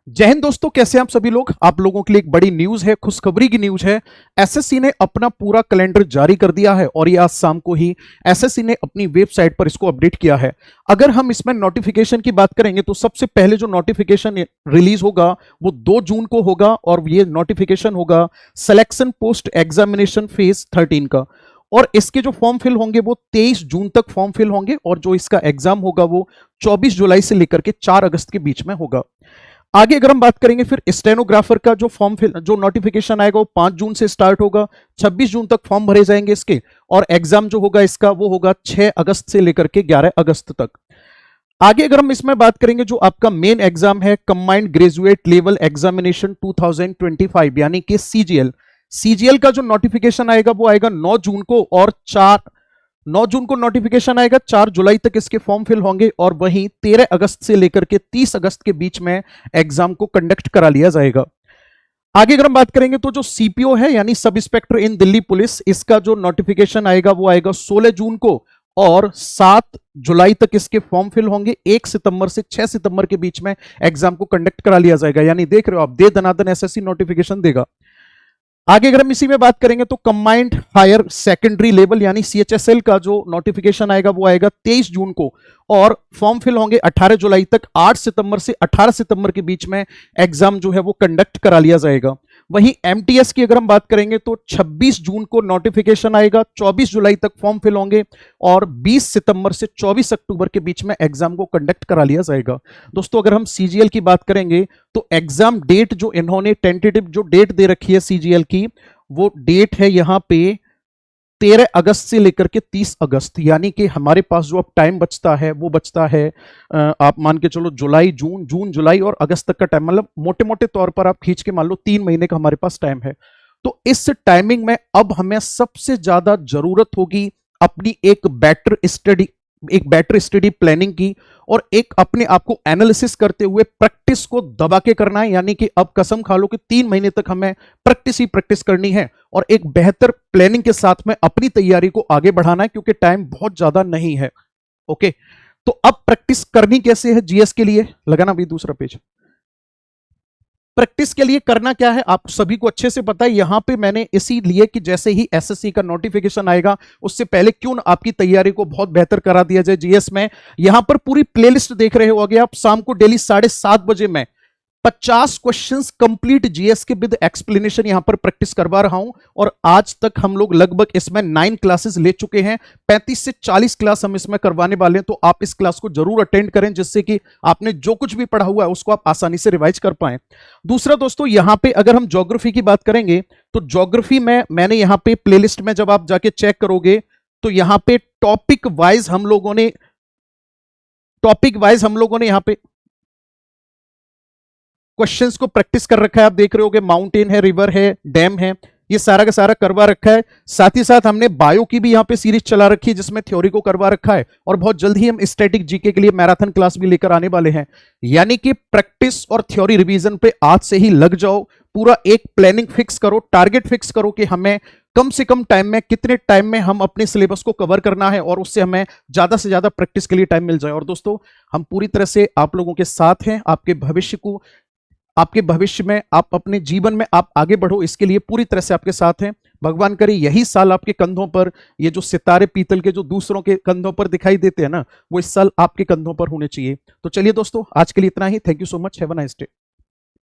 जय हिंद दोस्तों, कैसे हैं आप सभी लोग। आप लोगों के लिए एक बड़ी न्यूज है, खुशखबरी की न्यूज है। एसएससी ने अपना पूरा कैलेंडर जारी कर दिया है और ये आज शाम को ही एसएससी ने अपनी वेबसाइट पर इसको अपडेट किया है। अगर हम इसमें नोटिफिकेशन की बात करेंगे तो सबसे पहले जो नोटिफिकेशन रिलीज होगा वो 2 जून को होगा और ये नोटिफिकेशन होगा सिलेक्शन पोस्ट एग्जामिनेशन फेज 13 का। और इसके जो फॉर्म फिल होंगे वो 23 जून तक फॉर्म फिल होंगे और जो इसका एग्जाम होगा वो 24 जुलाई से लेकर के 4 अगस्त के बीच में होगा। आगे अगर हम बात करेंगे फिर स्टेनोग्राफर का जो फॉर्म फिल जो नोटिफिकेशन आएगा वो 5 जून से स्टार्ट होगा, 26 जून तक फॉर्म भरे जाएंगे इसके, और एग्जाम जो होगा इसका वो होगा 6 अगस्त से लेकर के 11 अगस्त तक। आगे अगर हम इसमें बात करेंगे जो आपका मेन एग्जाम है कंबाइंड ग्रेजुएट लेवल एग्जामिनेशन 2025 यानी कि सीजीएल का जो नोटिफिकेशन आएगा वो आएगा 9 जून को और 9 जून को नोटिफिकेशन आएगा, 4 जुलाई तक इसके फॉर्म फिल होंगे और वहीं 13 अगस्त से लेकर के 30 अगस्त के बीच में एग्जाम को कंडक्ट करा लिया जाएगा। आगे अगर हम बात करेंगे तो जो सीपीओ है यानी सब इंस्पेक्टर इन दिल्ली पुलिस, इसका जो नोटिफिकेशन आएगा वो आएगा 16 जून को और 7 जुलाई तक इसके फॉर्म फिल होंगे। 1 सितंबर से 6 सितंबर के बीच में एग्जाम को कंडक्ट करा लिया जाएगा। यानी देख रहे हो आप, दे दनादन एसएससी नोटिफिकेशन देगा। आगे अगर हम इसी में बात करेंगे तो कंबाइंड हायर सेकेंडरी लेवल यानी सीएचएसएल का जो नोटिफिकेशन आएगा वो आएगा 23 जून को और फॉर्म फिल होंगे 18 जुलाई तक। 8 सितंबर से 18 सितंबर के बीच में एग्जाम जो है वो कंडक्ट करा लिया जाएगा। वहीं एमटीएस की अगर हम बात करेंगे तो 26 जून को नोटिफिकेशन आएगा, 24 जुलाई तक फॉर्म फिल होंगे और 20 सितंबर से 24 अक्टूबर के बीच में एग्जाम को कंडक्ट करा लिया जाएगा। दोस्तों अगर हम सीजीएल की बात करेंगे तो एग्जाम डेट जो इन्होंने टेंटेटिव जो डेट दे रखी है सीजीएल की, वो डेट है यहां पे 13 अगस्त से लेकर के 30 अगस्त। यानी कि हमारे पास जो अब टाइम बचता है वो बचता है आप मान के चलो जुलाई, जून जुलाई और अगस्त तक का टाइम, मतलब मोटे मोटे तौर पर आप खींच के मान लो 3 महीने का हमारे पास टाइम है। तो इस टाइमिंग में अब हमें सबसे ज्यादा जरूरत होगी अपनी एक बेटर स्टडी प्लानिंग की और एक अपने आप को एनालिसिस करते हुए प्रैक्टिस को दबा के करना है। यानी कि अब कसम खा लो कि 3 महीने तक हमें प्रैक्टिस ही प्रैक्टिस करनी है और एक बेहतर प्लानिंग के साथ में अपनी तैयारी को आगे बढ़ाना है क्योंकि टाइम बहुत ज्यादा नहीं है। ओके, तो अब प्रैक्टिस करनी कैसे है जीएस के लिए, लगाना भी दूसरा पेज। प्रैक्टिस के लिए करना क्या है आप सभी को अच्छे से पता है। यहां पे मैंने इसीलिए कि जैसे ही एसएससी का नोटिफिकेशन आएगा उससे पहले क्यों न आपकी तैयारी को बहुत बेहतर करा दिया जाए जीएस में। यहां पर पूरी प्लेलिस्ट देख रहे होगे आप, शाम को डेली 7:30 बजे मैं 50 क्वेश्चंस कंप्लीट जीएस के विद एक्सप्लेनेशन यहां पर प्रैक्टिस करवा रहा हूं और आज तक हम लोग लगभग इसमें 9 क्लासेस ले चुके हैं। 35 से 40 क्लास हम इसमें करवाने वाले हैं, तो आप इस क्लास को जरूर अटेंड करें जिससे कि आपने जो कुछ भी पढ़ा हुआ है उसको आप आसानी से रिवाइज कर पाएं। दूसरा दोस्तों, यहां पे अगर हम ज्योग्राफी की बात करेंगे तो ज्योग्राफी में मैंने यहां पे प्लेलिस्ट में जब आप जाके चेक करोगे तो यहां पे टॉपिक वाइज हम लोगों ने यहां पे क्वेश्चंस को प्रैक्टिस कर रखा है। आप देख रहे होगे माउंटेन है, रिवर है, डैम है, ये सारा का सारा करवा रखा है। साथ ही साथ हमने बायो की भी यहां पे सीरीज चला रखी है जिसमें थ्योरी को करवा रखा है और बहुत जल्द ही हम स्टैटिक जीके के लिए मैराथन क्लास भी लेकर आने वाले हैं। यानी कि प्रैक्टिस और थ्योरी रिवीजन पे आज से ही लग जाओ। पूरा एक प्लानिंग फिक्स करो, टारगेट फिक्स करो कि हमें कम से कम टाइम में कितने टाइम में हम अपने सिलेबस को कवर करना है और उससे हमें ज्यादा से ज्यादा प्रैक्टिस के लिए टाइम मिल जाए। और दोस्तों हम पूरी तरह से आप लोगों के साथ हैं, आपके भविष्य में, आप अपने जीवन में आप आगे बढ़ो इसके लिए पूरी तरह से आपके साथ हैं। भगवान करे यही साल आपके कंधों पर ये जो सितारे पीतल के जो दूसरों के कंधों पर दिखाई देते हैं ना, वो इस साल आपके कंधों पर होने चाहिए। तो चलिए दोस्तों, आज के लिए इतना ही। Thank you so much, have a nice day.